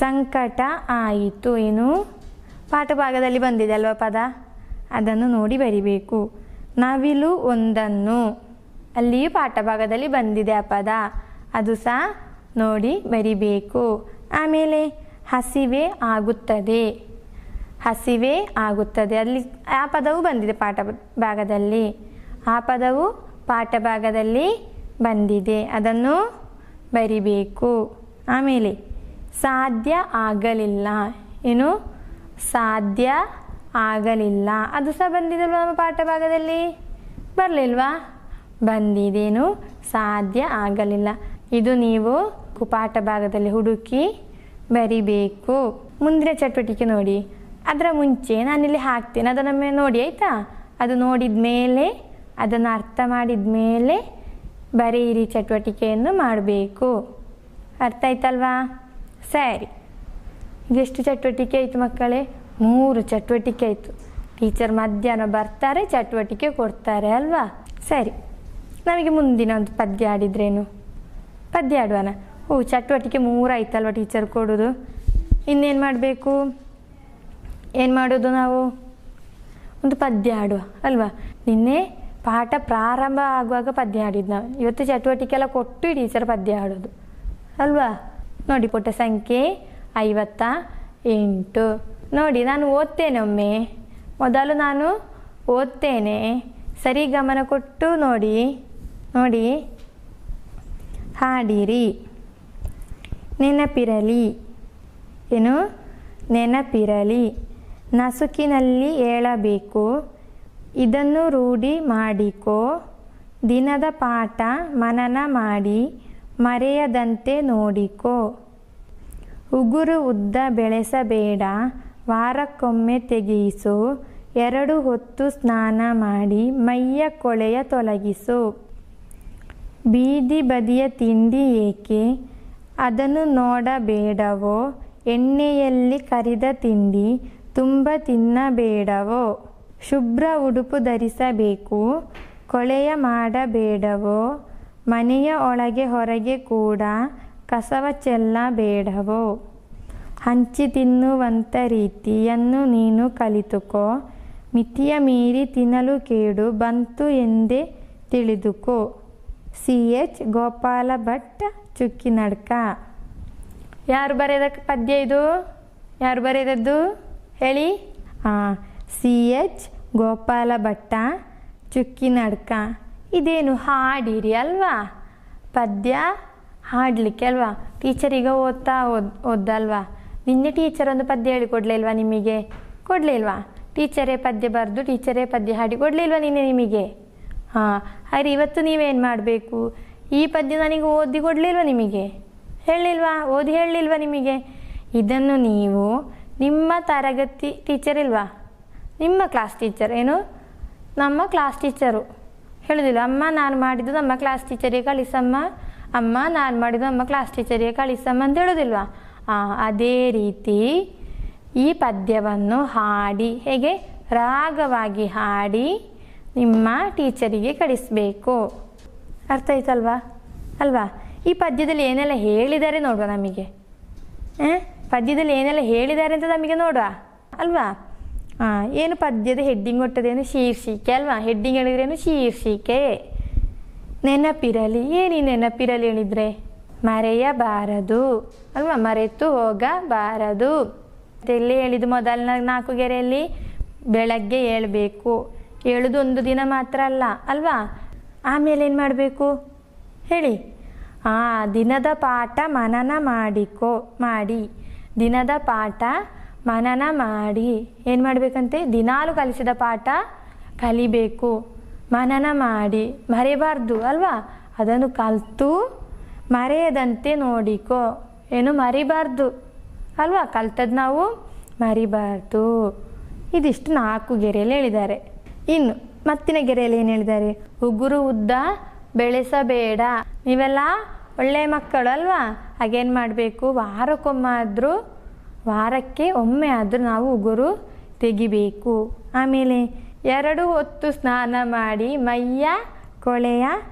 ಸಂಕಟ ಆಯಿತು. ಏನು? ಪಾಠ ಭಾಗದಲ್ಲಿ ಬಂದಿದೆ ಅಲ್ವಾ ಪದ? ಅದನ್ನು ನೋಡಿ ಬರಿಬೇಕು. ನವಿಲು ಒಂದನ್ನು. ಅಲ್ಲಿಯೂ ಪಾಠ ಭಾಗದಲ್ಲಿ ಬಂದಿದೆ ಆ ಪದ. ಅದು ಸಹ ನೋಡಿ ಬರಿಬೇಕು. ಆಮೇಲೆ ಹಸಿವೆ ಆಗುತ್ತದೆ. ಅಲ್ಲಿ ಆ ಪದವು ಬಂದಿದೆ ಪಾಠ ಭಾಗದಲ್ಲಿ. ಆ ಪದವು ಪಾಠ ಭಾಗದಲ್ಲಿ ಬಂದಿದೆ. ಅದನ್ನು ಬರಿಬೇಕು. ಆಮೇಲೆ ಸಾಧ್ಯ ಆಗಲಿಲ್ಲ. ಏನು? ಸಾಧ್ಯ ಆಗಲಿಲ್ಲ. ಅದು ಸಹ ಬಂದಿದಲ್ವ ನಮ್ಮ ಪಾಠ ಭಾಗದಲ್ಲಿ? ಬರಲಿಲ್ವಾ? ಬಂದಿದೇನು? ಸಾಧ್ಯ ಆಗಲಿಲ್ಲ. ಇದು ನೀವು ಪಾಠ ಭಾಗದಲ್ಲಿ ಹುಡುಕಿ ಬರಿಬೇಕು. ಮುಂದಿನ ಚಟುವಟಿಕೆ ನೋಡಿ. ಅದರ ಮುಂಚೆ ನಾನಿಲ್ಲಿ ಹಾಕ್ತೇನೆ, ಅದನ್ನೊಮ್ಮೆ ನೋಡಿ ಆಯಿತಾ? ಅದು ನೋಡಿದ ಮೇಲೆ, ಅದನ್ನು ಅರ್ಥ ಮಾಡಿದ ಮೇಲೆ ಬರೆಯಿರಿ ಚಟುವಟಿಕೆಯನ್ನು ಮಾಡಬೇಕು. ಅರ್ಥ ಆಯ್ತಲ್ವಾ? ಸರಿ, ಎಷ್ಟು ಚಟುವಟಿಕೆ ಆಯಿತು ಮಕ್ಕಳೇ? 3 ಚಟುವಟಿಕೆ ಆಯಿತು. ಟೀಚರ್ ಮಧ್ಯಾಹ್ನ ಬರ್ತಾರೆ, ಚಟುವಟಿಕೆ ಕೊಡ್ತಾರೆ ಅಲ್ವಾ? ಸರಿ, ನಮಗೆ ಮುಂದಿನ ಒಂದು ಪದ್ಯ ಆಡಿದ್ರೇನು? ಪದ್ಯ ಆಡುವನ? ಚಟುವಟಿಕೆ 3 ಆಯ್ತಲ್ವ ಟೀಚರ್ ಕೊಡೋದು. ಇನ್ನೇನು ಮಾಡಬೇಕು? ಏನು ಮಾಡೋದು ನಾವು? ಒಂದು ಪದ್ಯ ಆಡುವ ಅಲ್ವಾ? ನಿನ್ನೆ ಪಾಠ ಪ್ರಾರಂಭ ಆಗುವಾಗ ಪದ್ಯ ಆಡಿದ್ದು ನಾವು. ಇವತ್ತು ಚಟುವಟಿಕೆ ಎಲ್ಲ ಕೊಟ್ಟು ಟೀಚರ್ ಪದ್ಯ ಆಡೋದು ಅಲ್ವಾ? ನೋಡಿ, ಪುಟ ಸಂಖ್ಯೆ 58. ನೋಡಿ, ನಾನು ಓದ್ತೇನೆ. ಒಮ್ಮೆ ಮೊದಲು ನಾನು ಓದ್ತೇನೆ, ಸರಿ ಗಮನ ಕೊಟ್ಟು ನೋಡಿ. ನೋಡಿ, ಹಾಡಿರಿ. ನೆನಪಿರಲಿ. ಏನು? ನೆನಪಿರಲಿ. ನಸುಕಿನಲ್ಲಿ ಹೇಳಬೇಕು, ಇದನ್ನು ರೂಢಿ ಮಾಡಿಕೋ. ದಿನದ ಪಾಠ ಮನನ ಮಾಡಿ, ಮರೆಯದಂತೆ ನೋಡಿಕೋ. ಉಗುರು ಉದ್ದ ಬೆಳೆಸಬೇಡ, ವಾರಕ್ಕೊಮ್ಮೆ ತೆಗೆಯಿಸು. 2 ಹೊತ್ತು ಸ್ನಾನ ಮಾಡಿ, ಮೈಯ ಕೊಳೆಯ ತೊಲಗಿಸು. ಬೀದಿ ಬದಿಯ ತಿಂಡಿ ಏಕೆ, ಅದನ್ನು ನೋಡಬೇಡವೋ. ಎಣ್ಣೆಯಲ್ಲಿ ಕರಿದ ತಿಂಡಿ ತುಂಬ ತಿನ್ನಬೇಡವೋ. ಶುಭ್ರ ಉಡುಪು ಧರಿಸಬೇಕು, ಕೊಳೆಯ ಮಾಡಬೇಡವೋ. ಮನೆಯ ಒಳಗೆ ಹೊರಗೆ ಕೂಡ ಕಸವ ಚೆಲ್ಲಬೇಡವೋ. ಹಂಚಿ ತಿನ್ನುವಂಥ ರೀತಿಯನ್ನು ನೀನು ಕಲಿತುಕೋ. ಮಿತಿಯ ಮೀರಿ ತಿನ್ನಲು ಕೇಡು ಬಂತು ಎಂದೇ ತಿಳಿದುಕೋ. CH ಗೋಪಾಲ ಭಟ್ ಚುಕ್ಕಿನಡ್ಕ. ಯಾರು ಬರೆದ ಪದ್ಯ ಇದು? ಯಾರು ಬರೆದದ್ದು ಹೇಳಿ? CH ಗೋಪಾಲ ಭಟ್ಟ ಚುಕ್ಕಿನಡ್ಕ. ಇದೇನು? ಹಾಡಿರಿ ಅಲ್ವಾ? ಪದ್ಯ ಹಾಡಲಿಕ್ಕೆ ಅಲ್ವಾ? ಟೀಚರಿಗೆ ಓದ್ದಲ್ವಾ? ನಿನ್ನೆ ಟೀಚರ್ ಒಂದು ಪದ್ಯ ಹೇಳಿಕೊಡ್ಲಿಲ್ವಾ ನಿಮಗೆ? ಕೊಡಲಿಲ್ವಾ? ಟೀಚರೇ ಪದ್ಯ ಬರೆದು ಟೀಚರೇ ಪದ್ಯ ಹಾಡಿ ಕೊಡಲಿಲ್ವಾ ನಿನ್ನೆ ನಿಮಗೆ? ಹಾಗೆ ಇವತ್ತು ನೀವೇನು ಮಾಡಬೇಕು? ಈ ಪದ್ಯ ನನಗೆ ಓದಿ ಕೊಡಲಿಲ್ವಾ ನಿಮಗೆ? ಹೇಳಲಿಲ್ವಾ? ಓದಿ ಹೇಳಲಿಲ್ವಾ ನಿಮಗೆ? ಇದನ್ನು ನೀವು ನಿಮ್ಮ ತರಗತಿ ಟೀಚರ್ ಇಲ್ವಾ? ನಿಮ್ಮ ಕ್ಲಾಸ್ ಟೀಚರ್, ಏನು ನಮ್ಮ ಕ್ಲಾಸ್ ಟೀಚರು ಹೇಳೋದಿಲ್ಲ, ಅಮ್ಮ ನಾನು ಮಾಡಿದ್ದು ನಮ್ಮ ಕ್ಲಾಸ್ ಟೀಚರಿಗೆ ಕಳಿಸಮ್ಮ, ಅಮ್ಮ ನಾನು ಮಾಡಿದ್ದು ನಮ್ಮ ಕ್ಲಾಸ್ ಟೀಚರಿಗೆ ಕಳಿಸಮ್ಮ ಅಂತ ಹೇಳೋದಿಲ್ವಾ? ಅದೇ ರೀತಿ ಈ ಪದ್ಯವನ್ನು ಹಾಡಿ, ಹೇಗೆ ರಾಗವಾಗಿ ಹಾಡಿ ನಿಮ್ಮ ಟೀಚರಿಗೆ ಕಳಿಸಬೇಕು. ಅರ್ಥ ಆಯ್ತಲ್ವಾ? ಅಲ್ವಾ? ಈ ಪದ್ಯದಲ್ಲಿ ಏನೆಲ್ಲ ಹೇಳಿದ್ದಾರೆ ನೋಡುವ ನಮಗೆ. ಪದ್ಯದಲ್ಲಿ ಏನೆಲ್ಲ ಹೇಳಿದ್ದಾರೆ ಅಂತ ನಮಗೆ ನೋಡುವ ಅಲ್ವಾ? ಏನು ಪದ್ಯದ ಹೆಡ್ಡಿಂಗ್ ಕೊಟ್ಟದೇನು? ಶೀರ್ಷಿಕೆ ಅಲ್ವಾ? ಹೆಡ್ಡಿಂಗ್ ಹೇಳಿದ್ರೇನು? ಶೀರ್ಷಿಕೆ. ನೆನಪಿರಲಿ. ಏನು ಈ ನೆನಪಿರಲಿ ಹೇಳಿದರೆ? ಮರೆಯಬಾರದು ಅಲ್ವಾ? ಮರೆತು ಹೋಗಬಾರದು. ಎಲ್ಲಿ ಹೇಳಿದ್ದು? ಮೊದಲನ 4 ಗೆರೆಯಲ್ಲಿ ಬೆಳಗ್ಗೆ ಏಳಬೇಕು. ಹೇಳೋದು ಒಂದು ದಿನ ಮಾತ್ರ ಅಲ್ಲ ಅಲ್ವಾ? ಆಮೇಲೆ ಏನು ಮಾಡಬೇಕು ಹೇಳಿ? ದಿನದ ಪಾಠ ಮನನ ಮಾಡಿ. ದಿನದ ಪಾಠ ಮನನ ಮಾಡಿ. ಏನು ಮಾಡಬೇಕಂತೆ? ದಿನಾಲು ಕಲಿಸಿದ ಪಾಠ ಕಲಿಬೇಕು, ಮನನ ಮಾಡಿ. ಮರೆಯಬಾರ್ದು ಅಲ್ವಾ? ಅದನ್ನು ಕಲಿತು ಮರೆಯದಂತೆ ನೋಡಿಕೋ. ಏನು? ಮರಿಬಾರ್ದು ಅಲ್ವಾ? ಕಲ್ತದ್ದು ನಾವು ಮರಿಬಾರ್ದು. ಇದಿಷ್ಟು 4 ಗೆರೆಯಲ್ಲಿ ಹೇಳಿದ್ದಾರೆ. ಇನ್ನು ಮತ್ತಿನ ಗೆರೆಯಲ್ಲಿ ಏನು ಹೇಳಿದ್ದಾರೆ? ಉಗುರು ಉದ್ದ ಬೆಳೆಸಬೇಡ. ನೀವೆಲ್ಲ ಒಳ್ಳೆಯ ಮಕ್ಕಳು ಅಲ್ವಾ? ಹಾಗೇನು ಮಾಡಬೇಕು? ವಾರಕ್ಕೆ ಒಮ್ಮೆ ಆದರೂ ನಾವು ಉಗುರು ತೆಗಿಬೇಕು. ಆಮೇಲೆ 2 ಹೊತ್ತು ಸ್ನಾನ ಮಾಡಿ ಮೈಯ ಕೊಳೆಯ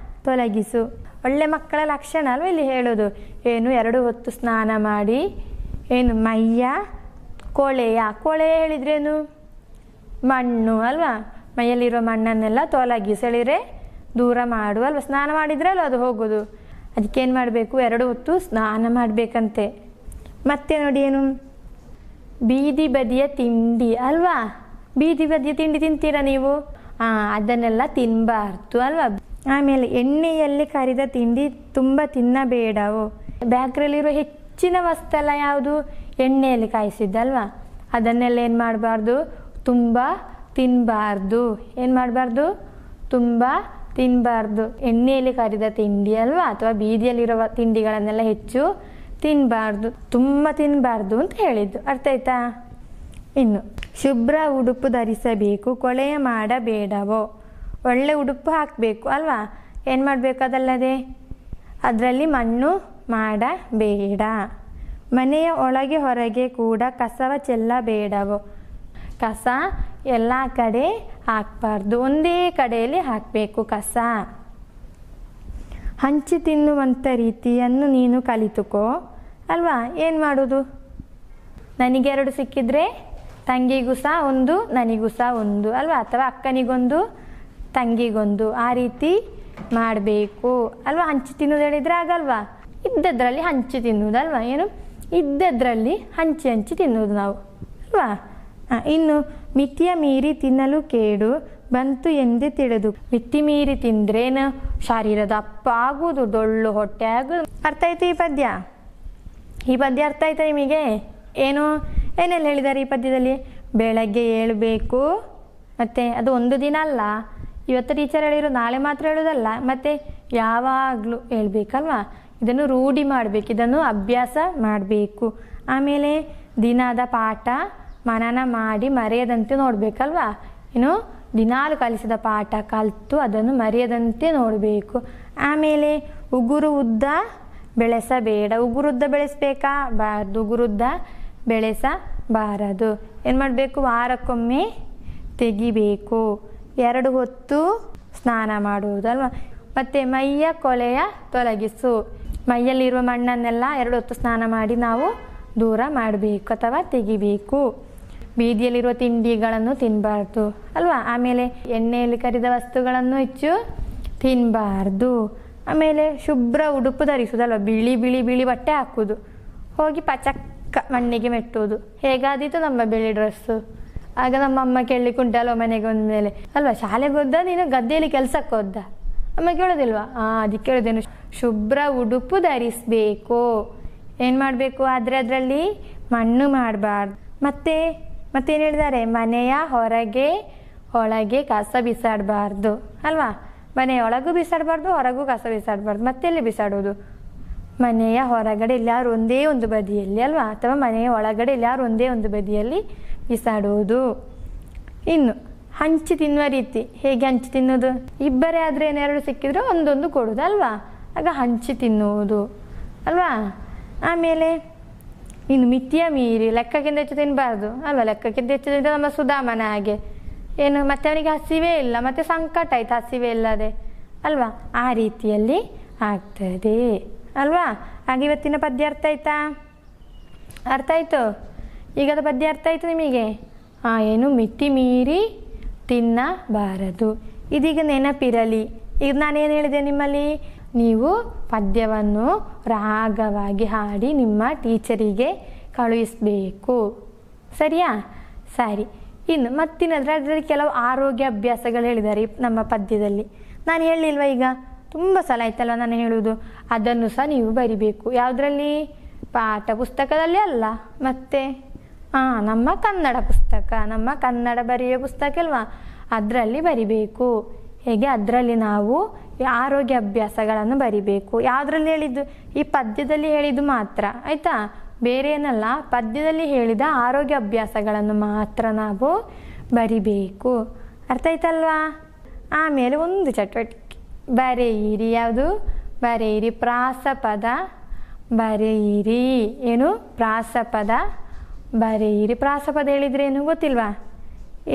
ತೊಲಗಿಸು. ಒಳ್ಳೆ ಮಕ್ಕಳ ಲಕ್ಷಣ ಅಲ್ವ ಇಲ್ಲಿ ಹೇಳೋದು. ಏನು? 2 ಹೊತ್ತು ಸ್ನಾನ ಮಾಡಿ, ಏನು ಮೈಯ ಕೊಳೆಯ ಹೇಳಿದ್ರೇನು? ಮಣ್ಣು ಅಲ್ವಾ? ಮೈಯಲ್ಲಿರೋ ಮಣ್ಣನ್ನೆಲ್ಲ ತೊಲಗಿಸಿ ಹೇಳಿದರೆ ದೂರ ಮಾಡು ಅಲ್ವಾ? ಸ್ನಾನ ಮಾಡಿದ್ರೆ ಅಲ್ವ ಅದು ಹೋಗೋದು. ಅದಕ್ಕೇನು ಮಾಡಬೇಕು? 2 ಹೊತ್ತು ಸ್ನಾನ ಮಾಡಬೇಕಂತೆ. ಮತ್ತೆ ನೋಡಿ, ಏನು? ಬೀದಿ ಬದಿಯ ತಿಂಡಿ ಅಲ್ವಾ? ಬೀದಿ ಬದಿಯ ತಿಂಡಿ ತಿಂತೀರಾ ನೀವು? ಅದನ್ನೆಲ್ಲ ತಿನ್ನಬಾರ್ದು ಅಲ್ವಾ? ಆಮೇಲೆ ಎಣ್ಣೆಯಲ್ಲಿ ಕರಿದ ತಿಂಡಿ ತುಂಬ ತಿನ್ನಬೇಡವು. ಬೇಕ್ರಿಯಲ್ಲಿರೋ ಹೆಚ್ಚಿನ ವಸ್ತೆಲ್ಲ ಯಾವುದು? ಎಣ್ಣೆಯಲ್ಲಿ ಕಾಯಿಸಿದ್ದಲ್ವಾ? ಅದನ್ನೆಲ್ಲ ಏನು ಮಾಡಬಾರ್ದು? ತುಂಬ ತಿನ್ನಬಾರ್ದು. ಏನು ಮಾಡಬಾರ್ದು? ತುಂಬ ತಿನ್ನಬಾರ್ದು. ಎಣ್ಣೆಯಲ್ಲಿ ಕರಿದ ತಿಂಡಿ ಅಲ್ವಾ? ಅಥವಾ ಬೀದಿಯಲ್ಲಿರುವ ತಿಂಡಿಗಳನ್ನೆಲ್ಲ ಹೆಚ್ಚು ತಿನ್ನಬಾರ್ದು, ತುಂಬ ತಿನ್ನಬಾರ್ದು ಅಂತ ಹೇಳಿದ್ದು. ಅರ್ಥ ಆಯ್ತಾ? ಇನ್ನು ಶುಭ್ರ ಉಡುಪು ಧರಿಸಬೇಕು, ಕೊಳೆಯ ಮಾಡಬೇಡವೋ. ಒಳ್ಳೆ ಉಡುಪು ಹಾಕಬೇಕು ಅಲ್ವಾ? ಏನು ಮಾಡಬೇಕು ಅದಲ್ಲದೆ ಅದರಲ್ಲಿ ಮಣ್ಣು ಮಾಡಬೇಡ. ಮನೆಯ ಒಳಗೆ ಹೊರಗೆ ಕೂಡ ಕಸವ ಚೆಲ್ಲಬೇಡವು. ಕಸ ಎಲ್ಲ ಕಡೆ ಹಾಕಬಾರ್ದು, ಒಂದೇ ಕಡೆಯಲ್ಲಿ ಹಾಕಬೇಕು ಕಸ. ಹಂಚಿ ತಿನ್ನುವಂಥ ರೀತಿಯನ್ನು ನೀನು ಕಲಿತುಕೋ ಅಲ್ವಾ. ಏನು ಮಾಡೋದು, ನನಗೆರಡು ಸಿಕ್ಕಿದ್ರೆ ತಂಗಿಗೂ ಸಹ ಒಂದು, ನನಗೂ ಸಹ ಒಂದು ಅಲ್ವಾ, ಅಥವಾ ಅಕ್ಕನಿಗೊಂದು ತಂಗಿಗೊಂದು, ಆ ರೀತಿ ಮಾಡಬೇಕು ಅಲ್ವಾ. ಹಂಚಿ ತಿನ್ನೋದು ಹೇಳಿದರೆ ಆಗಲ್ವಾ, ಇದ್ದದ್ರಲ್ಲಿ ಹಂಚಿ ತಿನ್ನುವುದಲ್ವಾ. ಏನು ಇದ್ದದ್ರಲ್ಲಿ ಹಂಚಿ ಹಂಚಿ ತಿನ್ನುವುದು ನಾವು ಅಲ್ವಾ. ಇನ್ನು ಮಿತಿಯ ಮೀರಿ ತಿನ್ನಲು ಕೇಡು ಬಂತು ಎಂದೇ ತಿಳಿದು. ಮಿತಿ ಮೀರಿ ತಿಂದ್ರೇನು ಶರೀರದ ದಪ್ಪ ಆಗುವುದು, ಡೊಳ್ಳು ಹೊಟ್ಟೆ ಆಗುವುದು. ಅರ್ಥ ಆಯ್ತು ಈ ಪದ್ಯ? ಈ ಪದ್ಯ ಅರ್ಥ ಆಯ್ತಾ ನಿಮಗೆ? ಏನೆಲ್ಲ ಹೇಳಿದ್ದಾರೆ ಈ ಪದ್ಯದಲ್ಲಿ? ಬೆಳಗ್ಗೆ ಏಳಬೇಕು, ಮತ್ತು ಅದು ಒಂದು ದಿನ ಅಲ್ಲ, ಇವತ್ತು ಟೀಚರ್ ಹೇಳಿರೋ ನಾಳೆ ಮಾತ್ರ ಹೇಳೋದಲ್ಲ, ಮತ್ತು ಯಾವಾಗಲೂ ಹೇಳ್ಬೇಕಲ್ವಾ. ಇದನ್ನು ರೂಢಿ ಮಾಡಬೇಕು, ಇದನ್ನು ಅಭ್ಯಾಸ ಮಾಡಬೇಕು. ಆಮೇಲೆ ದಿನದ ಪಾಠ ಮನನ ಮಾಡಿ ಮರೆಯದಂತೆ ನೋಡಬೇಕಲ್ವಾ. ದಿನಾಲು ಕಲಿಸಿದ ಪಾಠ ಕಲಿತು ಅದನ್ನು ಮರೆಯದಂತೆ ನೋಡಬೇಕು. ಆಮೇಲೆ ಉಗುರು ಉದ್ದ ಬೆಳೆಸಬೇಡ. ಉಗುರುದ್ದ ಬೆಳೆಸಬೇಕಾ? ಬಾರದು. ಉಗುರುದ್ದ ಬೆಳೆಸಬಾರದು. ಏನು ಮಾಡಬೇಕು? ವಾರಕ್ಕೊಮ್ಮೆ ತೆಗಿಬೇಕು. 2 ಹೊತ್ತು ಸ್ನಾನ ಮಾಡುವುದಲ್ವ. ಮತ್ತು ಮೈಯ ಕೊಳೆಯ ತೊಲಗಿಸು. ಮೈಯಲ್ಲಿರುವ ಮಣ್ಣನ್ನೆಲ್ಲ 2 ಹೊತ್ತು ಸ್ನಾನ ಮಾಡಿ ನಾವು ದೂರ ಮಾಡಬೇಕು ಅಥವಾ ತೆಗಿಬೇಕು. ಬೀದಿಯಲ್ಲಿರುವ ತಿಂಡಿಗಳನ್ನು ತಿನ್ನಬಾರ್ದು ಅಲ್ವಾ. ಆಮೇಲೆ ಎಣ್ಣೆಯಲ್ಲಿ ಕರಿದ ವಸ್ತುಗಳನ್ನು ಹೆಚ್ಚು ತಿನ್ನಬಾರ್ದು. ಆಮೇಲೆ ಶುಭ್ರ ಉಡುಪು ಧರಿಸುವುದಲ್ವ. ಬಿಳಿ ಬಿಳಿ ಬಿಳಿ ಬಟ್ಟೆ ಹಾಕುವುದು, ಹೋಗಿ ಪಚಕ್ಕ ಮಣ್ಣಿಗೆ ಮೆಟ್ಟುವುದು. ಹೇಗಾದೀತು ನಮ್ಮ ಬಿಳಿ ಡ್ರೆಸ್ಸು? ಆಗ ನಮ್ಮ ಅಮ್ಮ ಕೇಳಲಿಕ್ಕುಂಟಲ್ವ ಮನೆಗೆ ಬಂದಮೇಲೆ ಅಲ್ವಾ, ಶಾಲೆಗೆ ಹೋದ ನೀನು ಗದ್ದೆಯಲ್ಲಿ ಕೆಲಸಕ್ಕೆ ಹೋದ? ಅಮ್ಮ ಕೇಳೋದಿಲ್ವಾ? ಅದಕ್ಕೆ ಕೇಳೋದೇನು, ಶುಭ್ರ ಉಡುಪು ಧರಿಸಬೇಕು. ಏನು ಮಾಡಬೇಕು? ಆದರೆ ಅದರಲ್ಲಿ ಮಣ್ಣು ಮಾಡಬಾರ್ದು. ಮತ್ತೇನು ಹೇಳಿದ್ದಾರೆ? ಮನೆಯ ಹೊರಗೆ ಒಳಗೆ ಕಸ ಬಿಸಾಡಬಾರ್ದು ಅಲ್ವಾ. ಮನೆಯ ಒಳಗೂ ಬಿಸಾಡಬಾರ್ದು, ಹೊರಗೂ ಕಸ ಬಿಸಾಡಬಾರ್ದು. ಮತ್ತೆಲ್ಲಿ ಬಿಸಾಡೋದು? ಮನೆಯ ಹೊರಗಡೆ ಎಲ್ಲಾರು ಒಂದೇ ಒಂದು ಬದಿಯಲ್ಲಿ ಅಲ್ವಾ, ಅಥವಾ ಮನೆಯ ಒಳಗಡೆ ಎಲ್ಲಾರು ಒಂದೇ ಒಂದು ಬದಿಯಲ್ಲಿ ಬಿಸಾಡುವುದು. ಇನ್ನು ಹಂಚಿ ತಿನ್ನುವ ರೀತಿ. ಹೇಗೆ ಹಂಚಿ ತಿನ್ನೋದು? ಇಬ್ಬರೇ ಆದರೆ ಏನೆರಡು ಸಿಕ್ಕಿದ್ರೆ ಒಂದೊಂದು ಕೊಡೋದು ಅಲ್ವಾ, ಆಗ ಹಂಚಿ ತಿನ್ನುವುದು ಅಲ್ವಾ. ಆಮೇಲೆ ಇನ್ನು ಮಿತಿಯ ಮೀರಿ ಲೆಕ್ಕಕ್ಕಿಂತ ಹೆಚ್ಚು ತಿನ್ನಬಾರ್ದು ಅಲ್ವಾ. ಲೆಕ್ಕಕ್ಕಿಂತ ಹೆಚ್ಚು ತಿಂದರೆ ನಮ್ಮ ಸುಧಾಮನ ಹಾಗೆ. ಮತ್ತೆ ಅವನಿಗೆ ಹಸಿವೇ ಇಲ್ಲ, ಮತ್ತೆ ಸಂಕಟ ಆಯ್ತು ಹಸಿವೇ ಇಲ್ಲದೆ ಅಲ್ವಾ. ಆ ರೀತಿಯಲ್ಲಿ ಆಗ್ತದೆ ಅಲ್ವಾ. ಹಾಗೆ ಇವತ್ತಿನ ಪದ್ಯ ಅರ್ಥ ಆಯ್ತಾ? ಅರ್ಥ ಆಯಿತು? ಈಗದ ಪದ್ಯ ಅರ್ಥ ಆಯಿತು ನಿಮಗೆ? ಮಿತಿ ಮೀರಿ ತಿನ್ನಬಾರದು. ಇದೀಗ ನೆನಪಿರಲಿ. ಈಗ ನಾನೇನು ಹೇಳಿದೆ ನಿಮ್ಮಲ್ಲಿ? ನೀವು ಪದ್ಯವನ್ನು ರಾಗವಾಗಿ ಹಾಡಿ ನಿಮ್ಮ ಟೀಚರಿಗೆ ಕಳುಹಿಸಬೇಕು. ಸರಿಯಾ? ಸರಿ. ಇನ್ನು ಅದರಲ್ಲಿ ಕೆಲವು ಆರೋಗ್ಯ ಅಭ್ಯಾಸಗಳು ಹೇಳಿದ್ದಾರೆ ನಮ್ಮ ಪದ್ಯದಲ್ಲಿ. ನಾನು ಹೇಳಲಿಲ್ವ ಈಗ? ತುಂಬ ಸಲ ಆಯ್ತಲ್ವ ನಾನು ಹೇಳುವುದು. ಅದನ್ನು ಸಹ ನೀವು ಬರಿಬೇಕು. ಯಾವುದರಲ್ಲಿ? ಪಾಠ ಪುಸ್ತಕದಲ್ಲಿ ಅಲ್ಲ, ಮತ್ತೆ ನಮ್ಮ ಕನ್ನಡ ಪುಸ್ತಕ, ನಮ್ಮ ಕನ್ನಡ ಬರೆಯುವ ಪುಸ್ತಕ ಅಲ್ವಾ, ಅದರಲ್ಲಿ ಬರಿಬೇಕು. ಹೇಗೆ? ಅದರಲ್ಲಿ ನಾವು ಆರೋಗ್ಯ ಅಭ್ಯಾಸಗಳನ್ನು ಬರಿಬೇಕು. ಯಾವುದರಲ್ಲಿ ಹೇಳಿದ್ದು? ಈ ಪದ್ಯದಲ್ಲಿ ಹೇಳಿದ್ದು ಮಾತ್ರ ಆಯಿತಾ, ಬೇರೆ ಏನಲ್ಲ. ಪದ್ಯದಲ್ಲಿ ಹೇಳಿದ ಆರೋಗ್ಯ ಅಭ್ಯಾಸಗಳನ್ನು ಮಾತ್ರ ನಾವು ಬರಿಬೇಕು. ಅರ್ಥ ಆಯ್ತಲ್ವಾ? ಆಮೇಲೆ ಒಂದು ಚಟುವಟಿಕೆ ಬರೆಯಿರಿ. ಯಾವುದು? ಬರೆಯಿರಿ. ಪ್ರಾಸಪದ ಬರೆಯಿರಿ. ಏನು? ಪ್ರಾಸಪದ ಬರೆಯಿರಿ. ಪ್ರಾಸಪದ ಹೇಳಿದರೆ ಏನು ಗೊತ್ತಿಲ್ವಾ?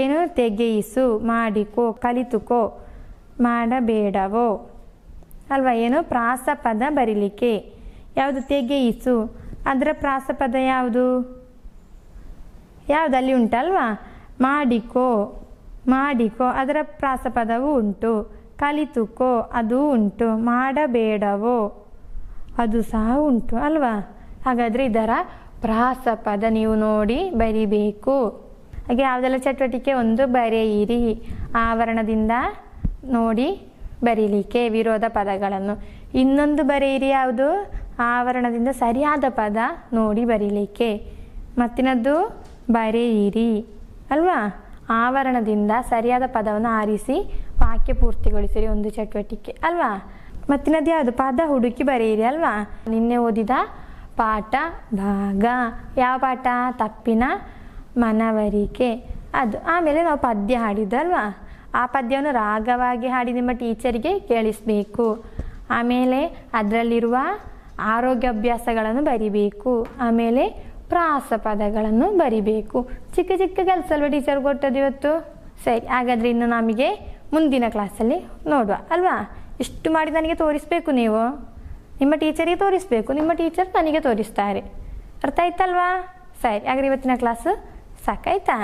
ಏನು? ತೆಗೆಯಿಸು, ಮಾಡಿಕೋ, ಕಲಿತುಕೋ, ಮಾಡಬೇಡವೋ ಅಲ್ವಾ. ಏನು? ಪ್ರಾಸಪದ ಬರೀಲಿಕ್ಕೆ ಯಾವುದು? ತೆಗೆಯಿಸು. ಅದರ ಪ್ರಾಸಪದ ಯಾವುದು? ಅಲ್ಲಿ ಉಂಟಲ್ವಾ? ಮಾಡಿಕೋ, ಮಾಡಿಕೋ ಅದರ ಪ್ರಾಸಪದವೂ ಉಂಟು. ಕಲಿತುಕೋ ಅದು ಉಂಟು. ಮಾಡಬೇಡವೋ ಅದು ಸಹ ಉಂಟು ಅಲ್ವಾ. ಹಾಗಾದರೆ ಇದರ ಪ್ರಾಸಪದ ನೀವು ನೋಡಿ ಬರಿಬೇಕು. ಹಾಗೆ ಯಾವುದೆಲ್ಲ ಚಟುವಟಿಕೆ? ಒಂದು ಬರೆಯಿರಿ, ಆವರಣದಿಂದ ನೋಡಿ ಬರೀಲಿಕ್ಕೆ ವಿರೋಧ ಪದಗಳನ್ನು. ಇನ್ನೊಂದು ಬರೆಯಿರಿ. ಯಾವುದು? ಆವರಣದಿಂದ ಸರಿಯಾದ ಪದ ನೋಡಿ ಬರೀಲಿಕ್ಕೆ. ಮತ್ತಿನದ್ದು ಬರೆಯಿರಿ ಅಲ್ವಾ. ಆವರಣದಿಂದ ಸರಿಯಾದ ಪದವನ್ನು ಆರಿಸಿ ವಾಕ್ಯ ಪೂರ್ತಿಗೊಳಿಸಿರಿ. ಒಂದು ಚಟುವಟಿಕೆ ಅಲ್ವಾ. ಮತ್ತಿನದ್ದು ಯಾವುದು? ಪದ ಹುಡುಕಿ ಬರೆಯಿರಿ ಅಲ್ವಾ. ನಿನ್ನೆ ಓದಿದ ಪಾಠ ಭಾಗ. ಯಾವ ಪಾಠ? ತಪ್ಪಿನ ಮನವರಿಕೆ ಅದು. ಆಮೇಲೆ ನಾವು ಪದ್ಯ ಹಾಡಿದ್ದಲ್ವಾ, ಆ ಪದ್ಯವನ್ನು ರಾಗವಾಗಿ ಹಾಡಿ ನಿಮ್ಮ ಟೀಚರಿಗೆ ಕೇಳಿಸಬೇಕು. ಆಮೇಲೆ ಅದರಲ್ಲಿರುವ ಆರೋಗ್ಯ ಅಭ್ಯಾಸಗಳನ್ನು ಬರಿಬೇಕು. ಆಮೇಲೆ ಪ್ರಾಸ ಪದಗಳನ್ನು ಬರಿಬೇಕು. ಚಿಕ್ಕ ಚಿಕ್ಕ ಕೆಲಸ ಅಲ್ವಾ ಟೀಚರ್ ಕೊಟ್ಟದ್ದು ಇವತ್ತು? ಸರಿ, ಹಾಗಾದರೆ ಇನ್ನು ನಮಗೆ ಮುಂದಿನ ಕ್ಲಾಸಲ್ಲಿ ನೋಡುವ ಅಲ್ವಾ? ಇಷ್ಟು ಮಾಡಿ ನನಗೆ ತೋರಿಸಬೇಕು, ನೀವು ನಿಮ್ಮ ಟೀಚರಿಗೆ ತೋರಿಸಬೇಕು, ನಿಮ್ಮ ಟೀಚರ್ ನನಗೆ ತೋರಿಸ್ತಾರೆ. ಅರ್ಥ ಆಯ್ತಲ್ವಾ? ಸರಿ, ಹಾಗಾದ್ರೆ ಇವತ್ತಿನ ಕ್ಲಾಸು ಸಾಕಾಯ್ತಾ?